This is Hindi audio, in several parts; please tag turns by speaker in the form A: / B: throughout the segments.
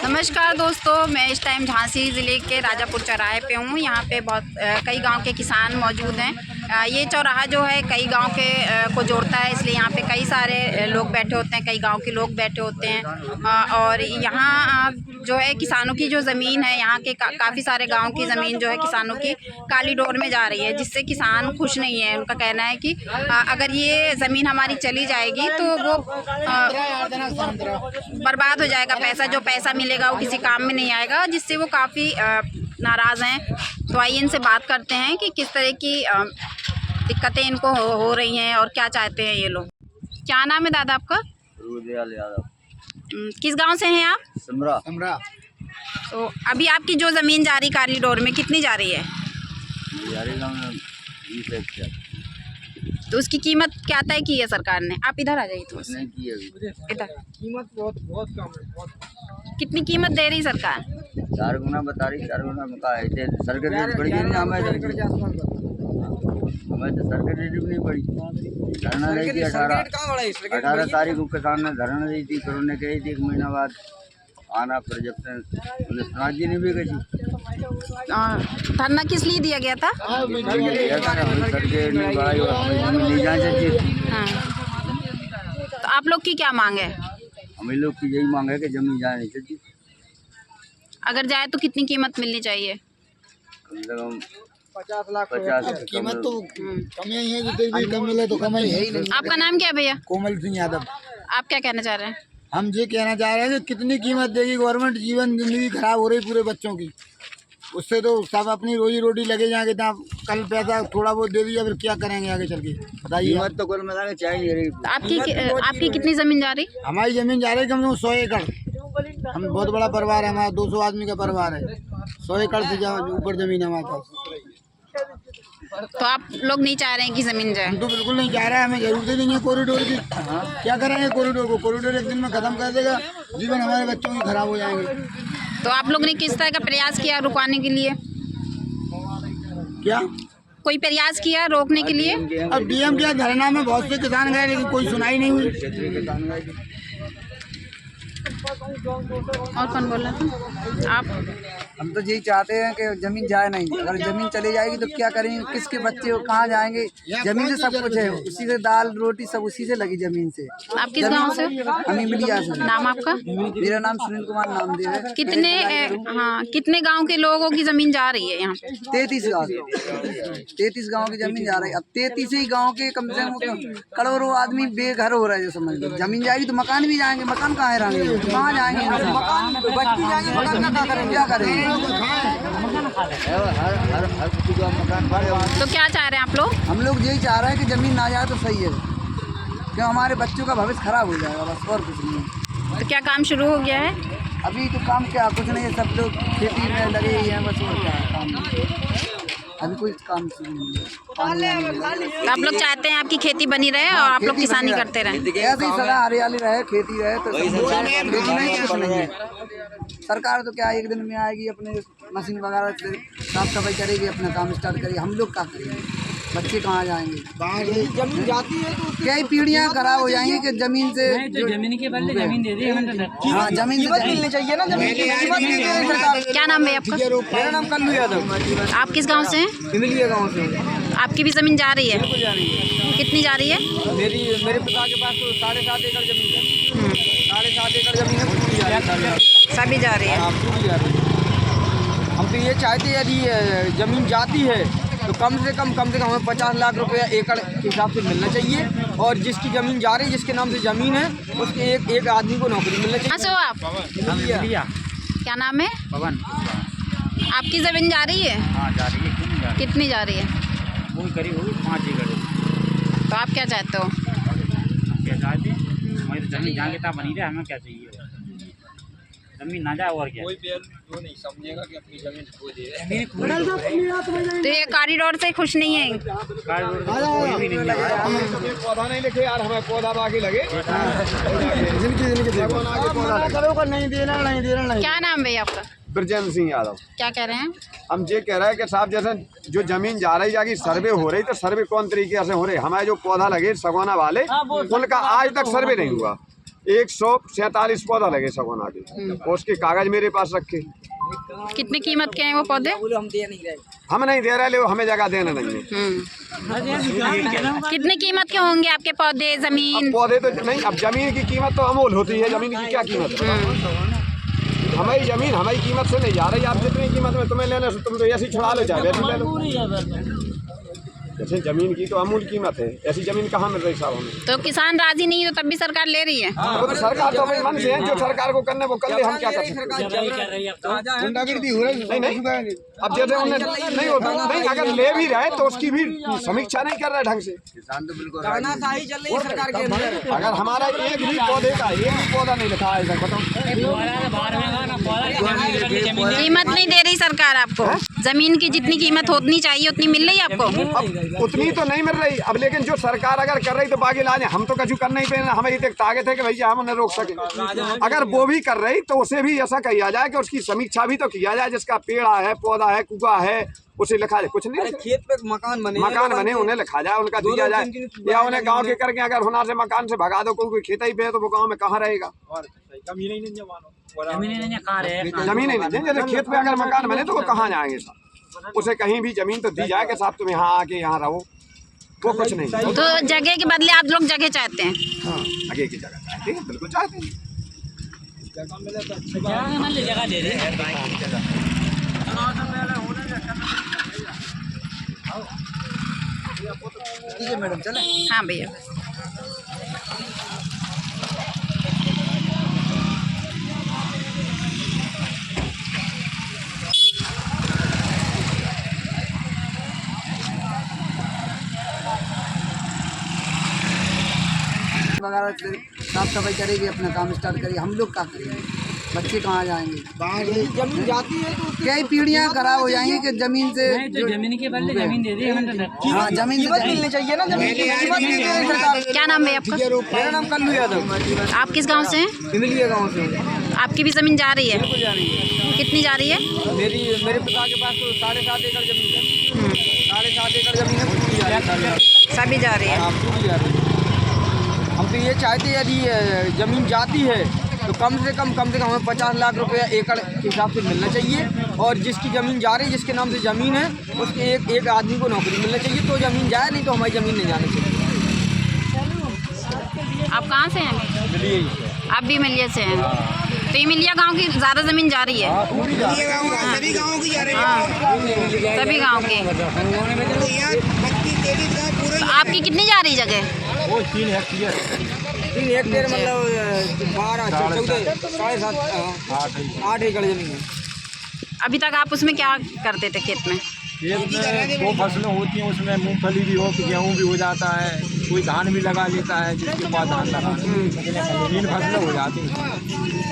A: नमस्कार दोस्तों, मैं इस टाइम झांसी ज़िले के राजापुर चौराहे पे हूँ। यहाँ पे बहुत कई गांव के किसान मौजूद हैं। ये चौराहा जो है कई गांव के को जोड़ता है, इसलिए यहाँ पे कई सारे लोग बैठे होते हैं, कई गांव के लोग बैठे होते हैं। और यहाँ जो है किसानों की जो ज़मीन है, यहाँ के काफ़ी सारे गाँव की ज़मीन जो है किसानों की काली डोर में जा रही है, जिससे किसान खुश नहीं है। उनका कहना है कि अगर ये ज़मीन हमारी चली जाएगी तो वो बर्बाद हो जाएगा, जो पैसा मिलेगा वो किसी काम में नहीं आएगा, जिससे वो काफ़ी नाराज़ हैं। तो आइए इनसे बात करते हैं कि किस तरह की दिक्कतें इनको हो रही हैं और क्या चाहते हैं ये लोग। क्या नाम है दादा आपका? किस गांव से हैं आप?
B: समरा।
A: तो अभी आपकी जो ज़मीन जा रही काली डोर में कितनी जा रही है? तो उसकी कीमत क्या तय की है सरकार ने? आप इधर आ जाइए, तो इधर
B: कीमत बहुत कम है।
A: कितनी कीमत दे रही सरकार?
C: 4 गुना बता रही, 4 गुना का है। सरकार रेट बढ़ी नहीं, हमें तो सरकार रेट भी नहीं बढ़ी। धरना दी थी 18 तारीख को किसान ने धरना दी थी, फिर उन्होंने कही थी 1 महीना बाद आना, फिर जब से सुनाज जी ने भी गई।
A: धरना किस लिए दिया गया था?
C: हाँ,
A: तो आप लोग की क्या मांग है?
C: हम लोग की यही मांग है कि जमीन जाए नहीं चाहिए।
A: अगर जाए तो कितनी कीमत मिलनी चाहिए?
C: कम से कम
B: 50 लाख।
C: 50
B: कीमत तो कम ही है, जितनी भी कम मिले तो कम ही है।
A: आपका नाम क्या है भैया?
B: कोमल सिंह यादव।
A: आप क्या कहना चाह रहे हैं?
B: हम ये कहना चाह रहे हैं कि कितनी कीमत देगी गवर्नमेंट? जीवन जिंदगी खराब हो रही पूरे बच्चों की, उससे तो सब अपनी रोजी रोटी लगे जाएंगे। कल पैसा थोड़ा बहुत दे दिया, फिर क्या करेंगे आगे चल के बताइए।
C: कीमत तो कुल मिला के चाहिए।
A: आपकी कितनी जमीन जा रही?
B: हमारी जमीन जा रही कम से कम 100 एकड़। हम बहुत बड़ा परिवार है, हमारा 200 आदमी का परिवार है। 100 एकड़ से ऊपर जमीन है हमारे पास।
A: तो आप लोग नहीं चाह रहे हैं कि जमीन जाए?
B: हम तो बिल्कुल नहीं चाह रहे हैं, हमें जरूरत ही नहीं है कॉरिडोर की। क्या करेंगे कॉरिडोर को? कॉरिडोर एक दिन में खत्म कर देगा, जीवन हमारे बच्चों की खराब हो जाएंगे।
A: तो आप लोग ने किस तरह का प्रयास किया रुकवाने के लिए?
B: क्या
A: कोई प्रयास किया रोकने के लिए?
B: अब डीएम क्या धरना में बहुत से किसान गए, लेकिन कोई सुनाई नहीं हुई।
A: और कौन बोल रहा था? आप?
D: हम तो यही चाहते हैं कि जमीन जाए नहीं। अगर जमीन चली जाएगी तो क्या करेंगे? किसके बच्चे कहाँ जाएंगे? जमीन से सब कुछ है, उसी से दाल रोटी सब उसी से लगी जमीन से।
A: आप किस गांव से?
D: हम इमलिया से।
A: नाम आपका?
D: मेरा नाम सुनील कुमार नामदेव है।
A: कितने गांव के लोगों की जमीन जा रही है यहाँ पे?
D: 33 गाँव की जमीन जा रही है। अब 33 ही गाँव के कम से कम करोड़ों आदमी बेघर हो रहे हैं। जो समझ लो जमीन जाएगी तो मकान भी जाएंगे। मकान कहाँ रहेंगे? कहाँ जाएंगे? बच्ची जाएंगे, मकान क्या करेंगे?
A: तो क्या चाह रहे हैं आप लोग?
D: हम लोग यही चाह रहे हैं कि जमीन ना जाए तो सही है, क्यों हमारे बच्चों का भविष्य खराब हो जाएगा, बस और कुछ नहीं है।
A: तो क्या काम शुरू हो गया है?
D: अभी तो काम क्या, कुछ नहीं है, सब लोग खेती में लगे ही हैं, बस और क्या है काम। अभी कोई काम शुरू नहीं है।
A: तो आप लोग चाहते हैं आपकी खेती बनी रहे और आप लोग किसानी करते रहें?
D: ऐसे ही सदा हरियाली रहे, खेती रहे तो खेती नहीं तो कुछ नहीं है। सरकार तो क्या एक दिन में आएगी, अपने मशीन वगैरह से साफ सफाई करेगी, अपना काम स्टार्ट करेगी। हम लोग क्या करेंगे? बच्चे कहाँ जाएंगे? जमीन जाती है तो कई पीढ़ियाँ खराब हो जाएंगी कि जमीन से
E: जमीन के बदले जमीन दे दी।
D: हाँ, जमीन से मिलनी चाहिए ना। जमीन
A: क्या नाम है आपका?
D: मेरा नाम कल्लू यादव।
A: आप किस गांव से हैं?
D: इमलिया गाँव से।
A: आपकी भी जमीन जा रही है? कितनी जा रही है?
D: मेरे पिता के पास तो 7.5 एकड़ जमीन है। 7.5 एकड़ जमीन है, पूरी जा रही है।
A: सभी जा रही है?
D: हाँ, पूरी जा रही है। हम तो ये चाहते हैं यदि जमीन जाती है तो कम से कम हमें 50 लाख रुपया एकड़ के हिसाब से मिलना चाहिए। और जिसकी ज़मीन जा रही है, जिसके नाम से ज़मीन है, उसके एक आदमी को नौकरी मिलना चाहिए।
A: अच्छा, आप क्या नाम है?
E: पवन।
A: आपकी ज़मीन जा रही है?
E: हाँ, जा रही है। क्यों नहीं जा रही?
A: कितनी जा रही है?
E: वो करीब होगी 5 एकड़।
A: तो आप क्या चाहते हो?
E: क्या चाहते हैं? हमारी तो जमीन जाके तब बनी रहे, हमें क्या चाहिए? जमीन ना जाए और क्या?
F: कोई नहीं समझेगा कि अपनी जमीन खो दे।
A: तो ये कॉरिडोर से खुश नहीं है?
E: कोई भी नहीं है।
F: पौधा नहीं लिखे यार, हमें पौधा बाकी लगे।
A: क्या नाम भैया आपका?
F: ब्रजेंद्र सिंह यादव।
A: क्या कह रहे हैं?
F: हम ये कह रहे हैं कि साहब जैसे जो जमीन जा रही जाके सर्वे हो रही, तो सर्वे कौन तरीके से हो रहे? हमारे जो पौधा लगे सगोना वाले, उनका आज तक सर्वे नहीं हुआ। 147 पौधा लगे सगुना के, और उसके कागज मेरे पास रखे।
A: कितने कीमत के हैं वो पौधे?
F: हम नहीं दे रहे, ले हमें जगह देना नहीं है।
A: कितने कीमत के होंगे आपके पौधे, जमीन?
F: अब पौधे तो नहीं, अब जमीन की कीमत तो अमूल होती है, जमीन की क्या कीमत है? हमारी जमीन हमारी कीमत से नहीं जा रही। आप जितनी कीमत में तुम्हें लेना, तुम तो ऐसी छुड़ा लो, चाहे वैसी ले लो। जैसे जमीन की तो अमूल कीमत है, ऐसी जमीन कहाँ मिल रही साहब हमें?
A: तो किसान राजी नहीं है तो तब भी सरकार ले रही है।
F: वो तो सरकार तो अपने मन से है, जो सरकार को करने वो कर ले, हम क्या कर सकते हैं?
B: गुंडागर्दी हो रही है।
F: नहीं, अब जैसे उन्हें नहीं होता नहीं, अगर ले भी रहे तो उसकी भी समीक्षा नहीं कर रहे ढंग से।
C: किसान तो बिल्कुल
D: तानाशाही चल रही है सरकार के अंदर।
F: अगर हमारा एक भी पौधा नहीं लिखा है, बताओ
A: कीमत नहीं दे रही सरकार आपको। जमीन की जितनी कीमत होनी चाहिए उतनी मिल रही है आपको?
F: अब उतनी तो नहीं मिल रही। अब लेकिन जो सरकार अगर कर रही तो बाकी लाने, हम तो कछु करना ही पे, हमें ये ताकत है कि भैया हम उन्हें रोक सके। अगर वो भी कर रही तो उसे भी ऐसा किया जाए कि उसकी समीक्षा भी तो किया जाए, जिसका पेड़ा है, पौधा है, कुआ है, उसे लिखा जाए। कुछ नहीं,
D: खेत पे मकान बने
F: उन्हें लिखा जाए, उनका दिया जाए, या उन्हें गांव के करके अगर हुनर से मकान से भगा दो, कोई खेत ही पे तो वो गांव में कहाँ रहेगा?
E: जमीन नहीं
F: जैसे खेत पे अगर मकान बने तो वो कहाँ जाएंगे साहब? उसे कहीं भी जमीन तो दी जाए कि साहब तुम यहाँ आके यहाँ रहो, वो कुछ नहीं।
A: तो जगह के बदले आप लोग जगह चाहते हैं?
F: हाँ, आगे की जगह चाहते हैं, बिल्कुल चाहते हैं।
E: जगह दे दे।
D: मैडम चले।
A: हाँ भैया।
D: वगैरह साफ सफाई करेगी, अपना काम स्टार्ट करेगी, हम लोग क्या करेंगे? बच्चे कहाँ जाएंगे? जमीन जाती है तो कई पीढ़ियाँ खराब हो जाएंगी कि जमीन से
E: जो जमीन के बदले जमीन दे दी।
D: हाँ, जमीन मिलनी चाहिए ना, जमीन की कीमत नहीं दे रही सरकार।
A: क्या नाम है आपका?
D: मेरा नाम कल्लू यादव।
A: आप किस गांव से हैं?
D: सिमलिया गाँव से।
A: आपकी भी जमीन जा रही है? कितनी जा रही है?
D: मेरे पिता के पास तो 7.5 एकड़ जमीन है। 7.5 एकड़ जमीन है, पूरी जा रही है।
A: सभी जा रही है।
D: हाँ, पूरी जा रही है। हम तो ये चाहते हैं यदि ज़मीन जाती है तो कम से कम हमें 50 लाख रुपया एकड़ के हिसाब से मिलना चाहिए, और जिसकी ज़मीन जा रही है, जिसके नाम से ज़मीन है, उसके एक आदमी को नौकरी मिलना चाहिए, तो ज़मीन जाए, नहीं तो हमारी ज़मीन नहीं जानी चाहिए।
A: आप कहाँ से हैं? आप भी मिलिया से हैं? तो ये मिलिया गांव की ज़्यादा ज़मीन जा रही है?
B: सभी गाँव की जा रही है।
A: सभी गांव के। तो आपकी कितनी जा रही जगह?
E: वो 3 हेक्टेयर
D: 3 हेक्टेयर मतलब 12 14 7.5 8 एकड़ जमीन है।
A: अभी तक आप उसमें क्या करते थे खेत में?
G: खेत में 2 फसलें होती हैं, उसमें मूंगफली भी हो, गेहूँ भी हो जाता है, कोई धान भी लगा लेता है, जिसके पास धान लगा 3 फसलें हो जाती हैं।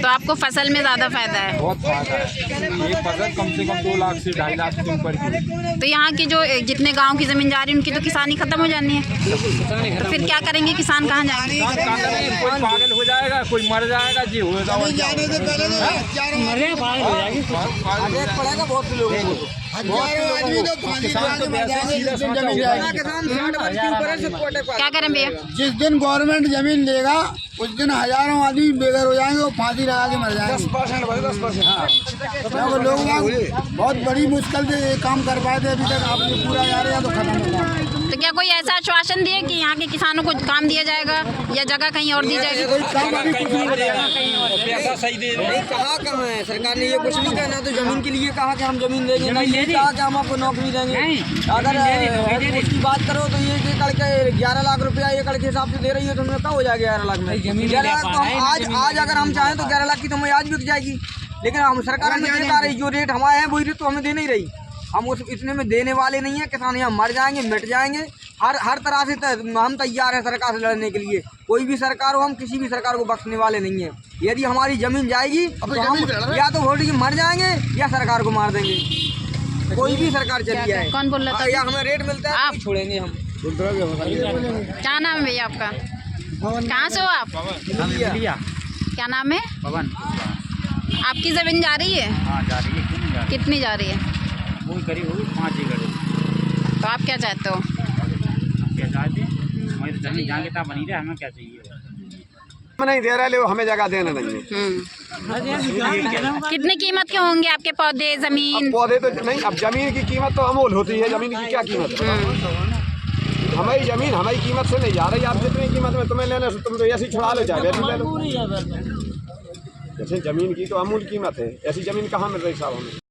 A: तो आपको फसल में ज़्यादा फायदा है?
G: बहुत फायदा है। एक फसल कम से कम 2 लाख से 2.5 लाख के ऊपर की।
A: तो यहाँ की जो जितने गांव की ज़मीन जा रही है उनकी तो किसानी खत्म हो जानी है, तो फिर क्या करेंगे? किसान कहाँ जाएंगे?
G: कोई पागल हो जाएगा, कोई मर जाएगा, जी होगा
D: पड़ेगा बहुत से लोगों को।
A: क्या करें भैया?
B: जिस दिन गवर्नमेंट जमीन लेगा उस दिन हजारों आदमी बेघर हो जाएंगे, वो फांसी लगा के मर जाएंगे। 10% हाँ, लोग बहुत बड़ी मुश्किल से ये काम कर पाए थे, अभी तक आपने पूरा जा रहे हैं तो खत्म हो गया।
A: तो क्या कोई ऐसा आश्वासन दिए कि यहाँ के किसानों को काम दिया जाएगा या जगह कहीं और दी जाएगी?
B: कोई काम अभी कुछ नहीं करेगा।
D: नहीं, कहाँ है सरकार ने ये कुछ नहीं कहना, तो जमीन के लिए कहा कि हम जमीन देंगे, नहीं कहा कि हम आपको नौकरी देंगे। अगर उसकी बात करो तो ये एकड़ के 11 लाख रुपया एकड़ के हिसाब से दे रही है, तो हमें क्या हो जाएगा 11 लाख में? 11 लाख तो हम आज अगर हम चाहें तो 11 लाख की तो हमें आज बिक जाएगी, लेकिन हम सरकार हमें दे पा रही, जो रेट हमारे हैं वही रेट तो हमें दे नहीं रही। हम उस इतने में देने वाले नहीं है, किसान यहाँ मर जाएंगे, मिट जाएंगे। हर तरह से हम तैयार हैं सरकार से लड़ने के लिए। कोई भी सरकार हो, हम किसी भी सरकार को बख्शने वाले नहीं है। यदि हमारी जमीन जाएगी तो हम या तो वोट की मर जाएंगे या सरकार को मार देंगे। कोई भी सरकार चली जाए,
A: कौन बोल रहा था?
D: या हमें रेट मिलता है आप छोड़ेंगे हम।
A: क्या नाम है भैया आपका? कहाँ से हो आप? क्या नाम है?
E: पवन।
A: आपकी ज़मीन जा रही है?
E: हाँ जा रही है। क्यों नहीं जा रही?
A: कितनी जा रही है?
E: वो करीब होगी 5 एकड़।
A: तो आप क्या चाहते हो?
E: क्या चाहते? हमारी तो जमीन जहाँ की तहाँ बनी रहे, हमें क्या चाहिए?
F: नहीं दे रहे, हमें जगह देना नहीं है।
A: कितनी कीमत के होंगे आपके पौधे, जमीन?
F: अब पौधे तो नहीं, अब जमीन की कीमत तो अमूल होती है, जमीन की क्या कीमत है? हमारी जमीन हमारी कीमत से नहीं जा रही। आप जितनी कीमत में तुम्हें लेना, तुम तो ऐसी छुड़ा लो, चाहे वैसी ले लो। जैसे जमीन की तो अमूल कीमत है, ऐसी जमीन कहाँ मिल रही साहब हमें?